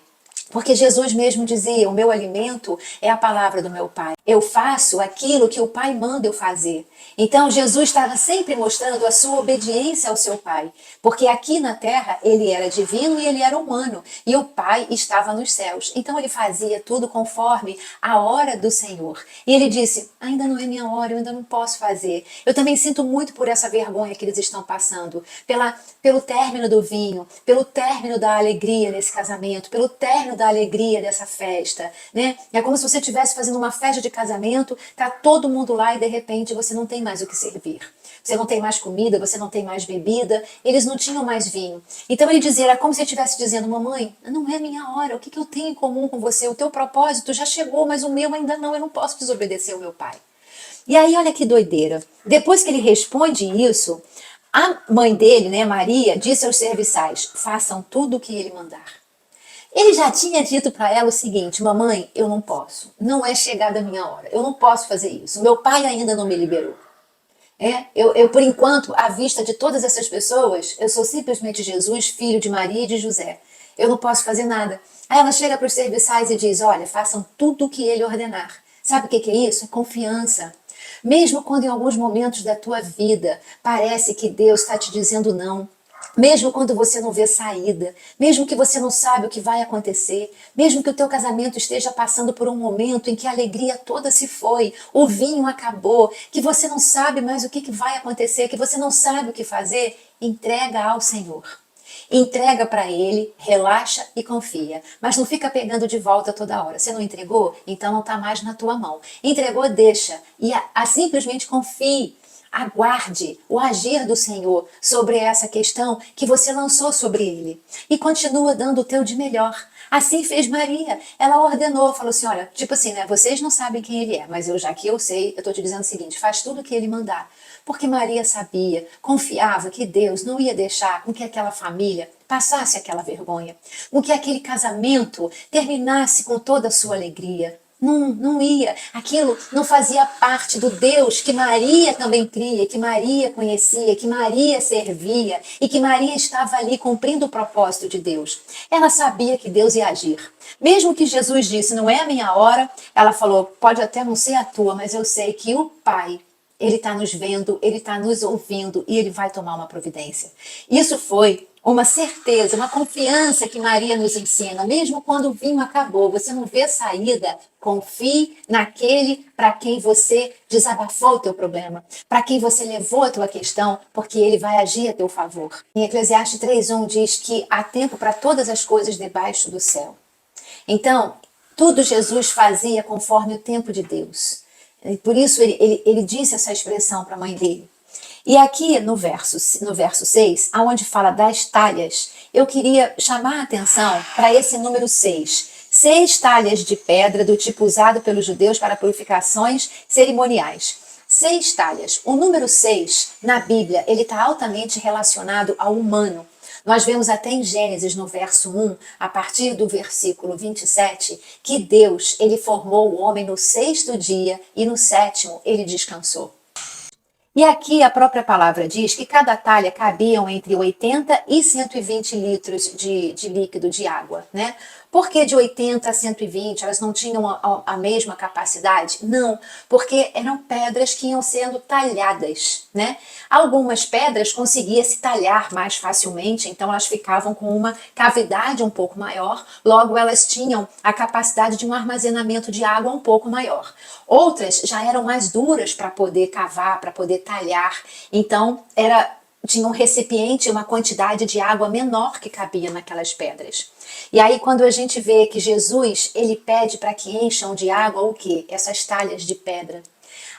Porque Jesus mesmo dizia, o meu alimento é a palavra do meu Pai. Eu faço aquilo que o Pai manda eu fazer. Então Jesus estava sempre mostrando a sua obediência ao seu Pai. Porque aqui na terra ele era divino e ele era humano. E o Pai estava nos céus. Então ele fazia tudo conforme a hora do Senhor. E ele disse, ainda não é minha hora, eu ainda não posso fazer. Eu também sinto muito por essa vergonha que eles estão passando. Pelo término do vinho, pelo término da alegria nesse casamento, pelo término da alegria dessa festa, né? É como se você estivesse fazendo uma festa de casamento, tá todo mundo lá e de repente você não tem mais o que servir. Você não tem mais comida, você não tem mais bebida, eles não tinham mais vinho. Então ele dizia, era como se ele estivesse dizendo, mamãe, não é minha hora, o que eu tenho em comum com você? O teu propósito já chegou, mas o meu ainda não, eu não posso desobedecer o meu pai. E aí olha que doideira, depois que ele responde isso, a mãe dele, né, Maria, disse aos serviçais, façam tudo o que ele mandar. Ele já tinha dito para ela o seguinte, mamãe, eu não posso, não é chegada a minha hora, eu não posso fazer isso, meu pai ainda não me liberou. Eu, por enquanto, à vista de todas essas pessoas, eu sou simplesmente Jesus, filho de Maria e de José. Eu não posso fazer nada. Aí ela chega para os serviçais e diz, olha, façam tudo o que ele ordenar. Sabe o que é isso? É confiança. Mesmo quando em alguns momentos da tua vida parece que Deus está te dizendo não, Mesmo quando você não vê saída, mesmo que você não sabe o que vai acontecer, mesmo que o teu casamento esteja passando por um momento em que a alegria toda se foi, o vinho acabou, que você não sabe mais o que vai acontecer, que você não sabe o que fazer, entrega ao Senhor. Entrega para Ele, relaxa e confia. Mas não fica pegando de volta toda hora. Você não entregou? Então não está mais na tua mão. Entregou, deixa. E simplesmente confie. Aguarde o agir do Senhor sobre essa questão que você lançou sobre Ele. E continua dando o teu de melhor. Assim fez Maria. Ela ordenou, falou assim, olha, tipo assim, né? Vocês não sabem quem ele é, mas já que eu sei, eu estou te dizendo o seguinte, faz tudo o que ele mandar. Porque Maria sabia, confiava que Deus não ia deixar com que aquela família passasse aquela vergonha, com que aquele casamento terminasse com toda a sua alegria. Não ia. Aquilo não fazia parte do Deus que Maria também cria, que Maria conhecia, que Maria servia e que Maria estava ali cumprindo o propósito de Deus. Ela sabia que Deus ia agir. Mesmo que Jesus disse, não é a minha hora, ela falou, pode até não ser a tua, mas eu sei que o Pai, ele está nos vendo, ele está nos ouvindo e ele vai tomar uma providência. Isso foi uma certeza, uma confiança que Maria nos ensina. Mesmo quando o vinho acabou, você não vê saída, confie naquele para quem você desabafou o teu problema, para quem você levou a tua questão, porque ele vai agir a teu favor. Em Eclesiastes 3:1 diz que há tempo para todas as coisas debaixo do céu. Então, tudo Jesus fazia conforme o tempo de Deus. E por isso ele disse essa expressão para a mãe dele. E aqui no verso 6, onde fala das talhas, eu queria chamar a atenção para esse número 6. 6 talhas de pedra do tipo usado pelos judeus para purificações cerimoniais. 6 talhas. O número 6, na Bíblia, ele está altamente relacionado ao humano. Nós vemos até em Gênesis, no verso 1, a partir do versículo 27, que Deus, ele formou o homem no 6º dia e no 7º ele descansou. E aqui a própria palavra diz que cada talha cabiam entre 80 e 120 litros de líquido de água, né? Por que de 80 a 120? Elas não tinham a mesma capacidade? Não, porque eram pedras que iam sendo talhadas, né? Algumas pedras conseguia se talhar mais facilmente, então elas ficavam com uma cavidade um pouco maior, logo elas tinham a capacidade de um armazenamento de água um pouco maior. Outras já eram mais duras para poder cavar, para poder talhar, então tinha um recipiente, uma quantidade de água menor que cabia naquelas pedras. E aí quando a gente vê que Jesus, ele pede para que encham de água o quê? Essas talhas de pedra.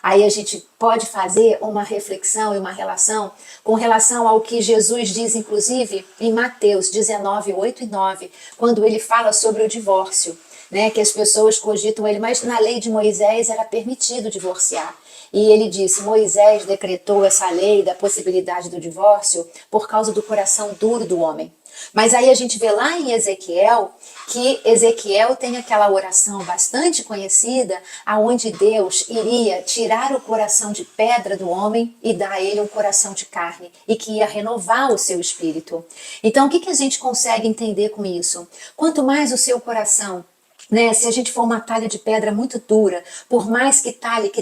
Aí a gente pode fazer uma reflexão e uma relação com relação ao que Jesus diz, inclusive, em Mateus 19, 8 e 9, quando ele fala sobre o divórcio, né? Que as pessoas cogitam ele, mas na lei de Moisés era permitido divorciar. E ele disse, Moisés decretou essa lei da possibilidade do divórcio por causa do coração duro do homem. Mas aí a gente vê lá em Ezequiel, que Ezequiel tem aquela oração bastante conhecida, aonde Deus iria tirar o coração de pedra do homem e dar a ele um coração de carne, e que ia renovar o seu espírito. Então o que a gente consegue entender com isso? Quanto mais o seu coração, né, se a gente for uma talha de pedra muito dura, por mais que talhe,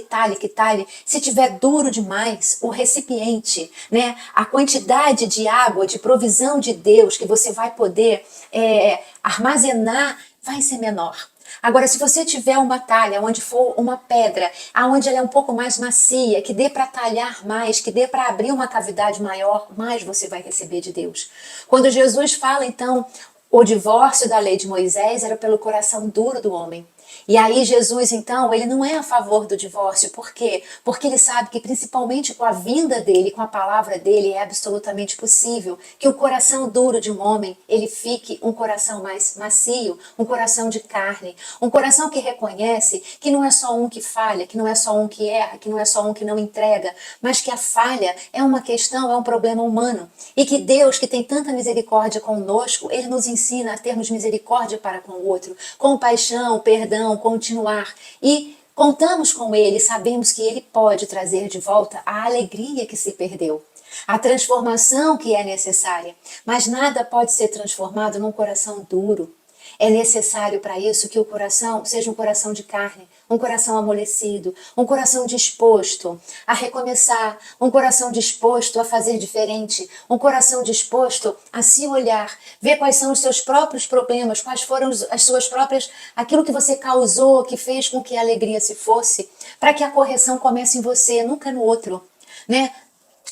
se tiver duro demais, o recipiente, né, a quantidade de água, de provisão de Deus que você vai poder armazenar vai ser menor. Agora, se você tiver uma talha onde for uma pedra, aonde ela é um pouco mais macia, que dê para talhar mais, que dê para abrir uma cavidade maior, mais você vai receber de Deus. Quando Jesus fala, então, o divórcio da lei de Moisés era pelo coração duro do homem. E aí Jesus, então, ele não é a favor do divórcio. Por quê? Porque ele sabe que principalmente com a vinda dele, com a palavra dele, é absolutamente possível que o coração duro de um homem, ele fique um coração mais macio, um coração de carne, um coração que reconhece que não é só um que falha, que não é só um que erra, que não é só um que não entrega, mas que a falha é uma questão, é um problema humano. E que Deus, que tem tanta misericórdia conosco, ele nos ensina a termos misericórdia para com o outro, compaixão, perdão, continuar. E contamos com ele, sabemos que ele pode trazer de volta a alegria que se perdeu, a transformação que é necessária. Mas nada pode ser transformado num coração duro. É necessário para isso que o coração seja um coração de carne, um coração amolecido, um coração disposto a recomeçar, um coração disposto a fazer diferente, um coração disposto a se olhar, ver quais são os seus próprios problemas, quais foram as suas próprias, aquilo que você causou, que fez com que a alegria se fosse, para que a correção comece em você, nunca no outro, né?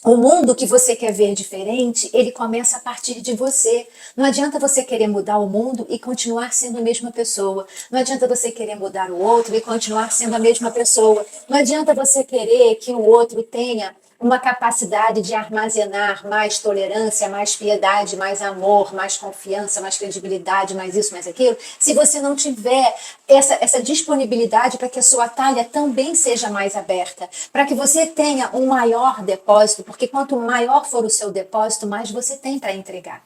O mundo que você quer ver diferente, ele começa a partir de você. Não adianta você querer mudar o mundo e continuar sendo a mesma pessoa. Não adianta você querer mudar o outro e continuar sendo a mesma pessoa. Não adianta você querer que o outro tenha uma capacidade de armazenar mais tolerância, mais piedade, mais amor, mais confiança, mais credibilidade, mais isso, mais aquilo, se você não tiver essa disponibilidade para que a sua talha também seja mais aberta, para que você tenha um maior depósito, porque quanto maior for o seu depósito, mais você tem para entregar.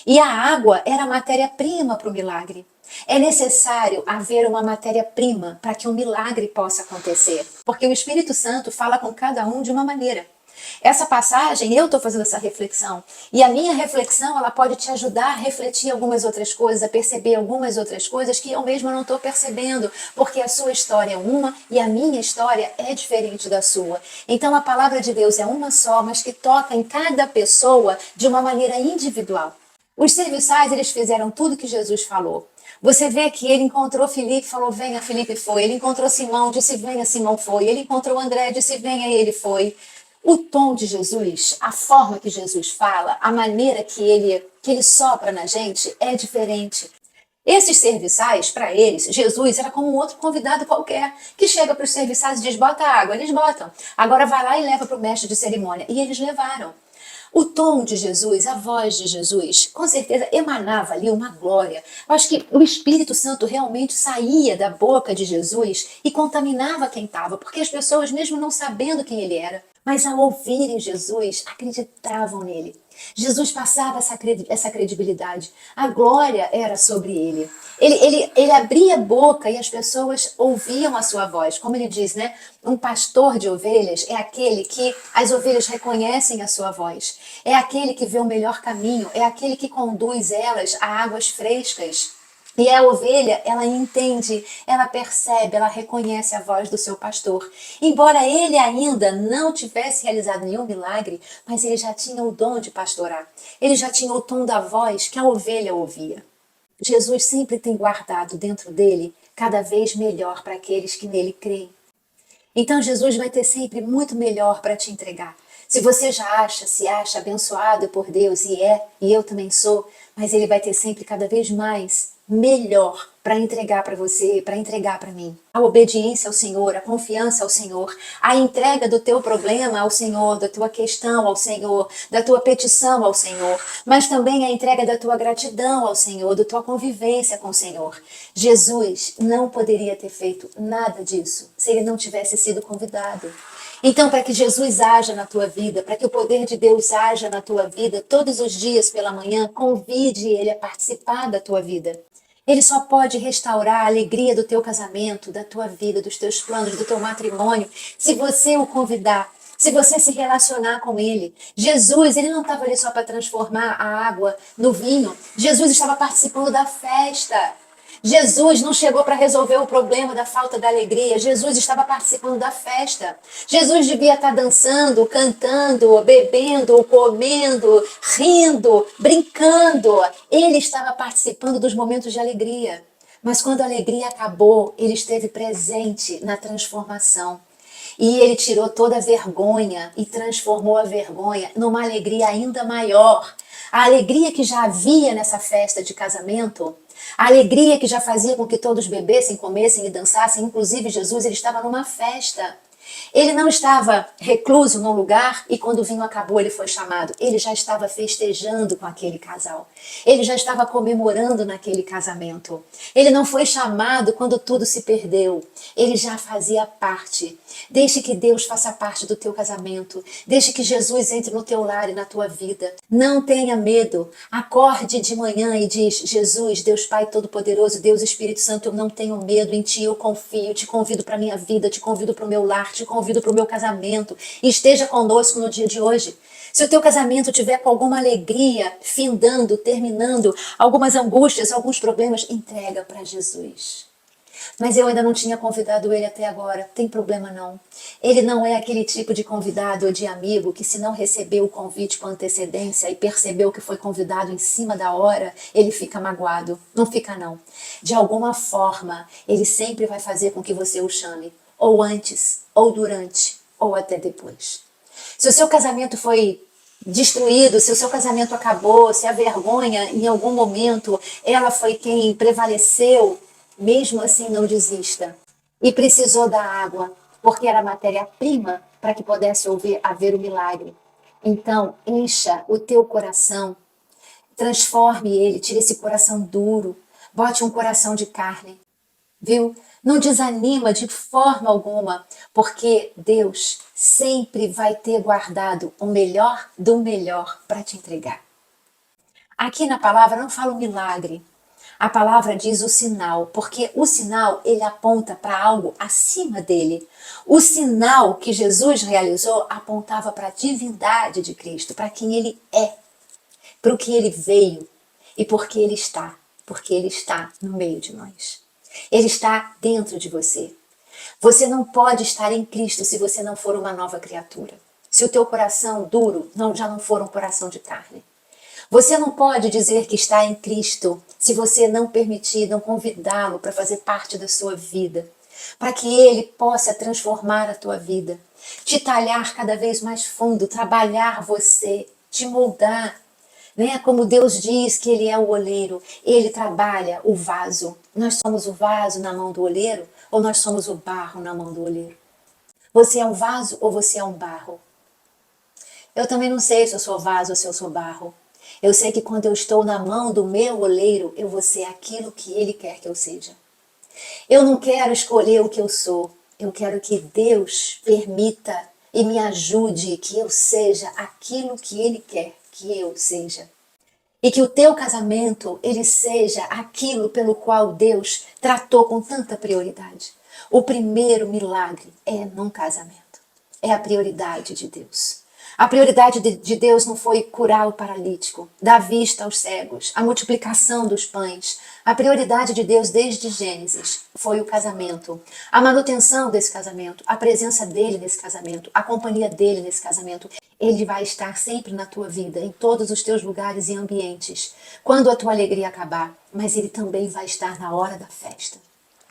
E a água era a matéria-prima para o milagre. É necessário haver uma matéria-prima para que um milagre possa acontecer, porque o Espírito Santo fala com cada um de uma maneira. Essa passagem, eu estou fazendo essa reflexão, e a minha reflexão, ela pode te ajudar a refletir algumas outras coisas, a perceber algumas outras coisas que eu mesma não estou percebendo, porque a sua história é uma e a minha história é diferente da sua. Então a palavra de Deus é uma só, mas que toca em cada pessoa de uma maneira individual. Os serviçais, eles fizeram tudo que Jesus falou. Você vê que ele encontrou Filipe, falou, venha, Filipe foi. Ele encontrou Simão, disse, venha, Simão foi. Ele encontrou André, disse, venha, ele foi. O tom de Jesus, a forma que Jesus fala, a maneira que ele sopra na gente é diferente. Esses serviçais, para eles, Jesus era como um outro convidado qualquer, que chega para os serviçais e diz, bota água. Eles botam. Agora vai lá e leva para o mestre de cerimônia. E eles levaram. O tom de Jesus, a voz de Jesus, com certeza emanava ali uma glória. Eu acho que o Espírito Santo realmente saía da boca de Jesus e contaminava quem estava, porque as pessoas, mesmo não sabendo quem ele era, mas ao ouvirem Jesus, acreditavam nele. Jesus passava essa credibilidade. A glória era sobre ele. Ele abria a boca e as pessoas ouviam a sua voz. Como ele diz, né? Um pastor de ovelhas é aquele que as ovelhas reconhecem a sua voz. É aquele que vê o melhor caminho. É aquele que conduz elas a águas frescas. E a ovelha, ela entende, ela percebe, ela reconhece a voz do seu pastor. Embora ele ainda não tivesse realizado nenhum milagre, mas ele já tinha o dom de pastorar. Ele já tinha o tom da voz que a ovelha ouvia. Jesus sempre tem guardado dentro dele cada vez melhor para aqueles que nele creem. Então Jesus vai ter sempre muito melhor para te entregar. Se você já se acha abençoado por Deus, e eu também sou, mas ele vai ter sempre cada vez mais melhor para entregar para você, para entregar para mim. A obediência ao Senhor, a confiança ao Senhor, a entrega do teu problema ao Senhor, da tua questão ao Senhor, da tua petição ao Senhor, mas também a entrega da tua gratidão ao Senhor, da tua convivência com o Senhor. Jesus não poderia ter feito nada disso se ele não tivesse sido convidado. Então, para que Jesus haja na tua vida, para que o poder de Deus haja na tua vida, todos os dias pela manhã, convide ele a participar da tua vida. Ele só pode restaurar a alegria do teu casamento, da tua vida, dos teus planos, do teu matrimônio, se você o convidar, se você se relacionar com ele. Jesus, ele não estava ali só para transformar a água no vinho. Jesus estava participando da festa. Jesus não chegou para resolver o problema da falta da alegria. Jesus estava participando da festa. Jesus devia estar dançando, cantando, bebendo, comendo, rindo, brincando. Ele estava participando dos momentos de alegria. Mas quando a alegria acabou, ele esteve presente na transformação. E ele tirou toda a vergonha e transformou a vergonha numa alegria ainda maior. A alegria que já havia nessa festa de casamento, a alegria que já fazia com que todos bebessem, comessem e dançassem, inclusive Jesus, ele estava numa festa. Ele não estava recluso num lugar e quando o vinho acabou ele foi chamado. Ele já estava festejando com aquele casal. Ele já estava comemorando naquele casamento. Ele não foi chamado quando tudo se perdeu. Ele já fazia parte. Deixe que Deus faça parte do teu casamento. Deixe que Jesus entre no teu lar e na tua vida. Não tenha medo. Acorde de manhã e diz, Jesus, Deus Pai Todo-Poderoso, Deus Espírito Santo, eu não tenho medo, em Ti eu confio, te convido para a minha vida, te convido para o meu lar, te convido para o meu casamento. E esteja conosco no dia de hoje. Se o teu casamento tiver com alguma alegria, findando, terminando, algumas angústias, alguns problemas, entrega para Jesus. Mas eu ainda não tinha convidado ele até agora. Tem problema não. Ele não é aquele tipo de convidado ou de amigo que, se não recebeu o convite com antecedência e percebeu que foi convidado em cima da hora, ele fica magoado. Não fica não. De alguma forma, ele sempre vai fazer com que você o chame. Ou antes, ou durante, ou até depois. Se o seu casamento foi destruído, se o seu casamento acabou, se a vergonha em algum momento ela foi quem prevaleceu, mesmo assim não desista. E precisou da água, porque era matéria-prima para que pudesse haver o milagre. Então, encha o teu coração, transforme ele, tire esse coração duro, bote um coração de carne, viu? Não desanima de forma alguma, porque Deus sempre vai ter guardado o melhor do melhor para te entregar. Aqui na palavra não fala o milagre, a palavra diz o sinal, porque o sinal ele aponta para algo acima dele. O sinal que Jesus realizou apontava para a divindade de Cristo, para quem ele é, para o que ele veio e porque ele está no meio de nós. Ele está dentro de você. Você não pode estar em Cristo se você não for uma nova criatura. Se o teu coração duro já não for um coração de carne. Você não pode dizer que está em Cristo se você não permitir, não convidá-lo para fazer parte da sua vida, para que ele possa transformar a tua vida, te talhar cada vez mais fundo, trabalhar você, te moldar. Né? Como Deus diz que ele é o oleiro, ele trabalha o vaso. Nós somos o vaso na mão do oleiro ou nós somos o barro na mão do oleiro? Você é um vaso ou você é um barro? Eu também não sei se eu sou vaso ou se eu sou barro. Eu sei que quando eu estou na mão do meu oleiro, eu vou ser aquilo que ele quer que eu seja. Eu não quero escolher o que eu sou. Eu quero que Deus permita e me ajude que eu seja aquilo que ele quer que eu seja. E que o teu casamento, ele seja aquilo pelo qual Deus tratou com tanta prioridade. O primeiro milagre é num casamento. É a prioridade de Deus. A prioridade de Deus não foi curar o paralítico, dar vista aos cegos, a multiplicação dos pães. A prioridade de Deus desde Gênesis foi o casamento, a manutenção desse casamento, a presença dele nesse casamento, a companhia dele nesse casamento. Ele vai estar sempre na tua vida, em todos os teus lugares e ambientes, quando a tua alegria acabar, mas ele também vai estar na hora da festa.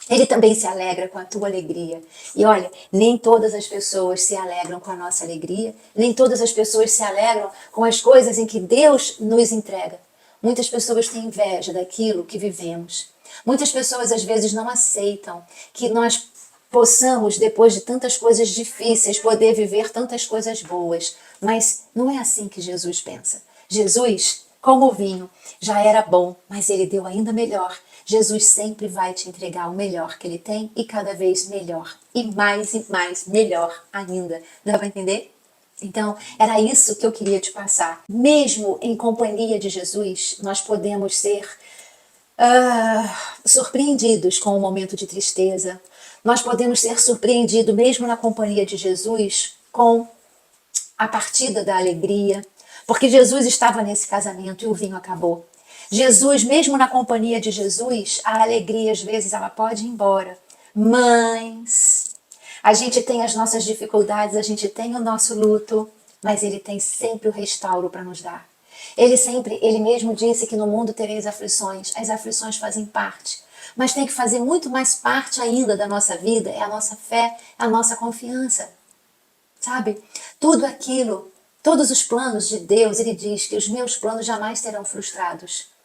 Ele também se alegra com a tua alegria. E olha, nem todas as pessoas se alegram com a nossa alegria, nem todas as pessoas se alegram com as coisas em que Deus nos entrega. Muitas pessoas têm inveja daquilo que vivemos. Muitas pessoas às vezes não aceitam que nós possamos, depois de tantas coisas difíceis, poder viver tantas coisas boas. Mas não é assim que Jesus pensa. Jesus, como o vinho, já era bom, mas ele deu ainda melhor. Jesus sempre vai te entregar o melhor que ele tem e cada vez melhor. E mais melhor ainda. Dá para entender? Então, era isso que eu queria te passar. Mesmo em companhia de Jesus, nós podemos ser surpreendidos com um momento de tristeza. Nós podemos ser surpreendidos, mesmo na companhia de Jesus, com a partida da alegria. Porque Jesus estava nesse casamento e o vinho acabou. Jesus, mesmo na companhia de Jesus, a alegria às vezes ela pode ir embora. Mas a gente tem as nossas dificuldades, a gente tem o nosso luto, mas ele tem sempre o restauro para nos dar. Ele mesmo disse que no mundo tereis aflições. As aflições fazem parte. Mas tem que fazer muito mais parte ainda da nossa vida, é a nossa fé, é a nossa confiança. Sabe? Tudo aquilo, todos os planos de Deus, ele diz que os meus planos jamais serão frustrados.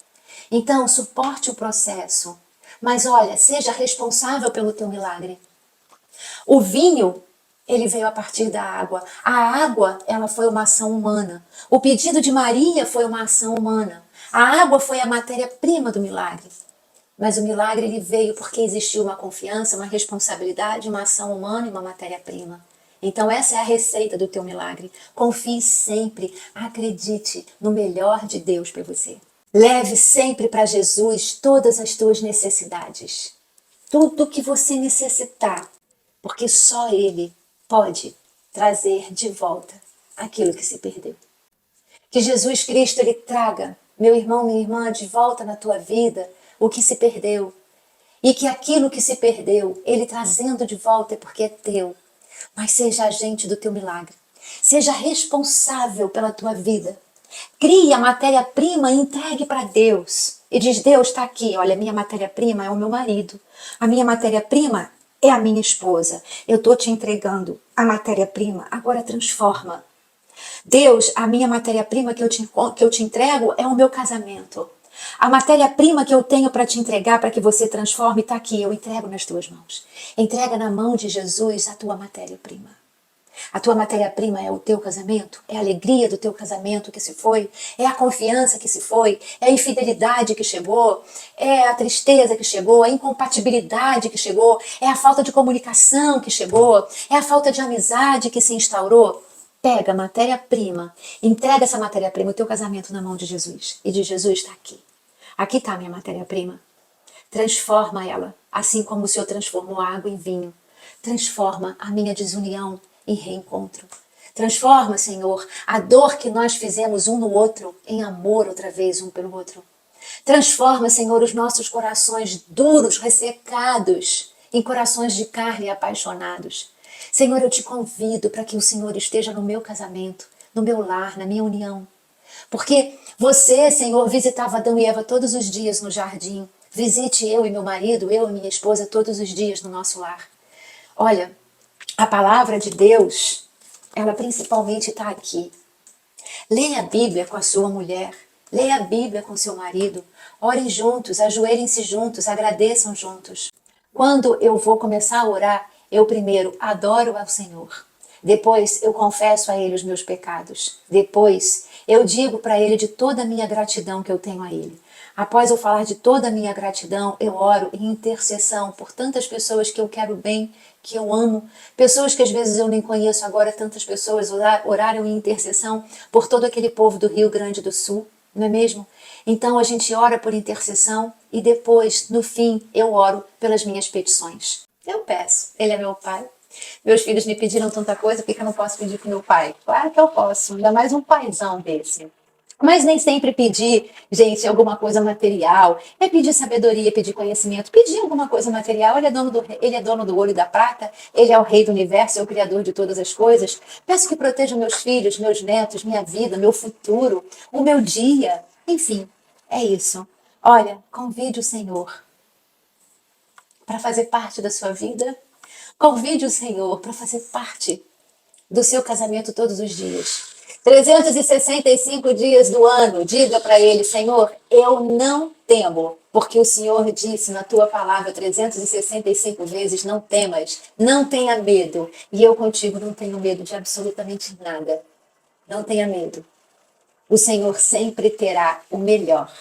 Então, suporte o processo. Mas olha, seja responsável pelo teu milagre. O vinho, ele veio a partir da água. A água, ela foi uma ação humana. O pedido de Maria foi uma ação humana. A água foi a matéria-prima do milagre. Mas o milagre ele veio porque existiu uma confiança, uma responsabilidade, uma ação humana e uma matéria-prima. Então essa é a receita do teu milagre. Confie sempre, acredite no melhor de Deus para você. Leve sempre para Jesus todas as tuas necessidades. Tudo que você necessitar, porque só Ele pode trazer de volta aquilo que se perdeu. Que Jesus Cristo ele traga, meu irmão, minha irmã, de volta na tua vida o que se perdeu. e que aquilo que se perdeu, Ele trazendo de volta é porque é teu. Mas seja agente do teu milagre. Seja responsável pela tua vida. Crie a matéria-prima e entregue para Deus. E diz, Deus está aqui, olha, a minha matéria-prima é o meu marido. A minha matéria-prima é a minha esposa. Eu estou te entregando a matéria-prima, agora transforma. Deus, a minha matéria-prima que eu te entrego é o meu casamento. A matéria-prima que eu tenho para te entregar, para que você transforme, está aqui, eu entrego nas tuas mãos. Entrega na mão de Jesus a tua matéria-prima. A tua matéria-prima é o teu casamento, é a alegria do teu casamento que se foi, é a confiança que se foi, é a infidelidade que chegou, é a tristeza que chegou, é a incompatibilidade que chegou, é a falta de comunicação que chegou, é a falta de amizade que se instaurou. Pega a matéria-prima, entrega essa matéria-prima, o teu casamento na mão de Jesus. E de Jesus está aqui. Aqui está a minha matéria-prima. Transforma ela, assim como o Senhor transformou a água em vinho. Transforma a minha desunião em reencontro. Transforma, Senhor, a dor que nós fizemos um no outro em amor outra vez um pelo outro. Transforma, Senhor, os nossos corações duros, ressecados, em corações de carne apaixonados. Senhor, eu te convido para que o Senhor esteja no meu casamento, no meu lar, na minha união. Porque você, Senhor, visitava Adão e Eva todos os dias no jardim. Visite eu e meu marido, eu e minha esposa todos os dias no nosso lar. Olha, a palavra de Deus, ela principalmente está aqui. Leia a Bíblia com a sua mulher. Leia a Bíblia com seu marido. Orem juntos, ajoelhem-se juntos, agradeçam juntos. Quando eu vou começar a orar, eu primeiro adoro ao Senhor. Depois eu confesso a Ele os meus pecados. Depois eu digo para Ele de toda a minha gratidão que eu tenho a Ele. Após eu falar de toda a minha gratidão, eu oro em intercessão por tantas pessoas que eu quero bem, que eu amo. Pessoas que às vezes eu nem conheço agora, tantas pessoas oraram em intercessão por todo aquele povo do Rio Grande do Sul, não é mesmo? Então a gente ora por intercessão e depois, no fim, eu oro pelas minhas petições. Eu peço, Ele é meu Pai. Meus filhos me pediram tanta coisa, por que eu não posso pedir para meu pai? Claro que eu posso, ainda mais um paizão desse. Mas nem sempre pedir, gente, alguma coisa material. É pedir sabedoria, pedir conhecimento, pedir alguma coisa material. Ele é dono do ouro e da prata, ele é o rei do universo, é o criador de todas as coisas. Peço que proteja meus filhos, meus netos, minha vida, meu futuro, o meu dia. Enfim, é isso. Olha, convide o Senhor para fazer parte da sua vida. Convide o Senhor para fazer parte do seu casamento todos os dias. 365 dias do ano, diga para Ele, Senhor, eu não temo, porque o Senhor disse na tua palavra 365 vezes, não temas, não tenha medo. E eu contigo não tenho medo de absolutamente nada. Não tenha medo. O Senhor sempre terá o melhor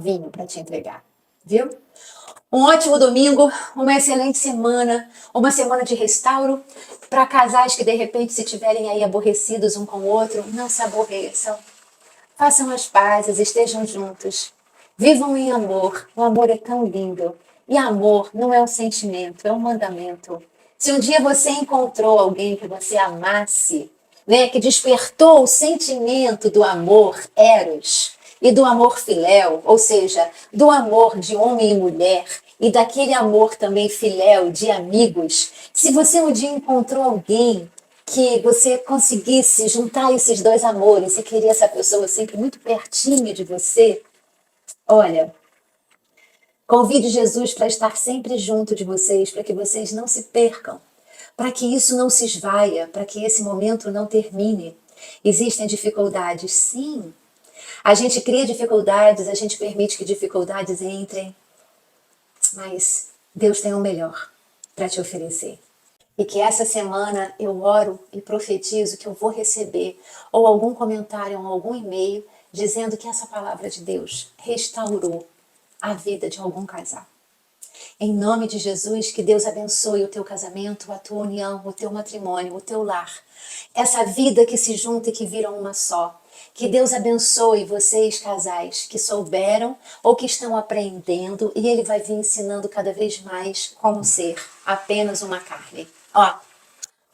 vinho para te entregar, viu? Um ótimo domingo, uma excelente semana, uma semana de restauro. Para casais que de repente se tiverem aí aborrecidos um com o outro, não se aborreçam. Façam as pazes, estejam juntos. Vivam em amor. O amor é tão lindo. E amor não é um sentimento, é um mandamento. Se um dia você encontrou alguém que você amasse, né, que despertou o sentimento do amor eros e do amor filéu, ou seja, do amor de homem e mulher, e daquele amor também filéu de amigos, se você um dia encontrou alguém que você conseguisse juntar esses dois amores e querer essa pessoa sempre muito pertinho de você, olha, convide Jesus para estar sempre junto de vocês, para que vocês não se percam, para que isso não se esvaia, para que esse momento não termine. Existem dificuldades, sim. A gente cria dificuldades, a gente permite que dificuldades entrem, mas Deus tem o melhor para te oferecer. E que essa semana eu oro e profetizo que eu vou receber ou algum comentário ou algum e-mail dizendo que essa palavra de Deus restaurou a vida de algum casal. Em nome de Jesus, que Deus abençoe o teu casamento, a tua união, o teu matrimônio, o teu lar. Essa vida que se junta e que viram uma só. Que Deus abençoe vocês, casais, que souberam ou que estão aprendendo e Ele vai vir ensinando cada vez mais como ser apenas uma carne. Ó,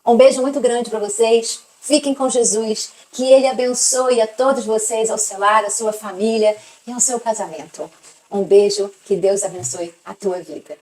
um beijo muito grande para vocês. Fiquem com Jesus, que Ele abençoe a todos vocês, ao seu lar, a sua família e ao seu casamento. Um beijo, que Deus abençoe a tua vida.